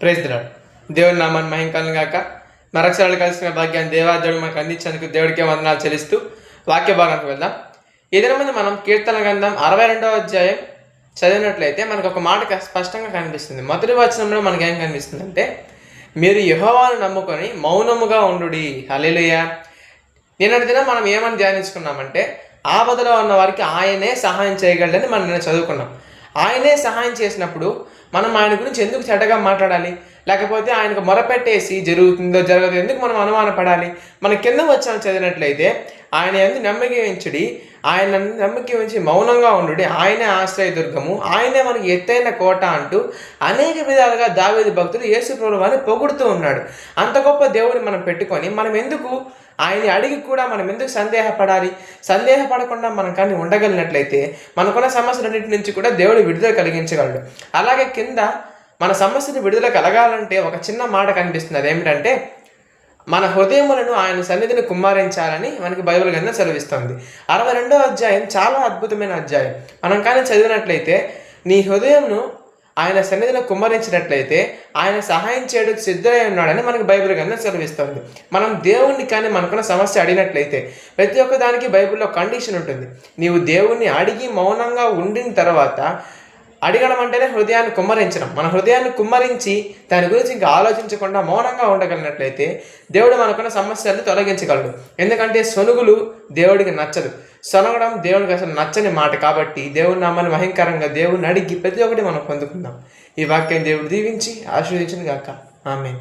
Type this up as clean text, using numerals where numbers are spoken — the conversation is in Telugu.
Praise the lord. దేవుని నామాన్ని మహింకాలను గాక. మరొకసారి కలిసిన భాగ్యాన్ని దేవాదేవుడు మనకు అందించేందుకు దేవుడికే వందనాలు చెల్లిస్తూ వాక్య భాగానికి వెళ్దాం. ఈ దినమందు మనం కీర్తన గ్రంథం 62వ అధ్యాయం చదివినట్లయితే మనకు ఒక మాట స్పష్టంగా కనిపిస్తుంది. మొదటి వచనంలో మనకి ఏం కనిపిస్తుంది అంటే, మీరు యెహోవాను నమ్ముకొని మౌనముగా ఉండుడి. హల్లెలూయా. నిన్నటి దినం మనం ఏమని ధ్యానించుకున్నామంటే, ఆపదలో ఉన్న వారికి ఆయనే సహాయం చేయగలడని మనం నిన్న చదువుకున్నాం. ఆయనే సహాయం చేసినప్పుడు మనం ఆయన గురించి ఎందుకు చెడ్డగా మాట్లాడాలి? లేకపోతే ఆయనకు మొరపెట్టేసి జరుగుతుందో జరగదో ఎందుకు మనం అనుమానపడాలి? మన కింద వచ్చాను చదివినట్లయితే, ఆయన ఎందుకు నమ్మకం ఉంచుడి, ఆయన నమ్మకం ఉంచి మౌనంగా ఉండుడి, ఆయనే ఆశ్రయ దుర్గము, ఆయనే మనకి ఎత్తైన కోట అంటూ అనేక విధాలుగా దావీదు భక్తుడు యేసు ప్రభువుని పొగుడుతూ ఉన్నాడు. అంత గొప్ప దేవుడిని మనం పెట్టుకొని మనం ఎందుకు ఆయన్ని అడిగి కూడా మనం ఎందుకు సందేహపడాలి? సందేహపడకుండా మనం కానీ ఉండగలిగినట్లయితే మనకున్న సమస్యలన్నింటి నుంచి కూడా దేవుడు విడుదల కలిగించగలడు. అలాగే కింద మన సమస్యని విడుదల కలగాలంటే ఒక చిన్న మాట కనిపిస్తుంది. అదేమిటంటే, మన హృదయములను ఆయన సన్నిధిని కుమ్మరించాలని మనకి బైబిల్ గ్రంథం సెలవిస్తుంది. 62వ అధ్యాయం చాలా అద్భుతమైన అధ్యాయం. మనం కానీ చదివినట్లయితే, నీ హృదయంను ఆయన సన్నిధిని కుమ్మరించినట్లయితే ఆయన సహాయం చేయడానికి సిద్ధమై ఉన్నాడని మనకి బైబిల్ గ్రంథం సెలవిస్తుంది. మనం దేవుణ్ణి కానీ మనకున్న సమస్య అడిగినట్లయితే, ప్రతి ఒక్క దానికి బైబిల్లో కండిషన్ ఉంటుంది. నీవు దేవుణ్ణి అడిగి మౌనంగా ఉండిన తర్వాత, అడగడం అంటేనే హృదయాన్ని కుమ్మరించడం. మన హృదయాన్ని కుమ్మరించి దాని గురించి ఇంకా ఆలోచించకుండా మౌనంగా ఉండగలిగినట్లయితే దేవుడు మనకున్న సమస్యలను తొలగించగలడు. ఎందుకంటే సొనుగులు దేవుడికి నచ్చదు. సొనగడం దేవుడికి అసలు నచ్చని మాట. కాబట్టి దేవుని నామాన్ని మహింకరంగా దేవుడిని అడిగి ప్రతి ఒక్కటి మనం పొందుకుందాం. ఈ వాక్యం దేవుడు దీవించి ఆశీర్వదించును గాక. ఆమేన్.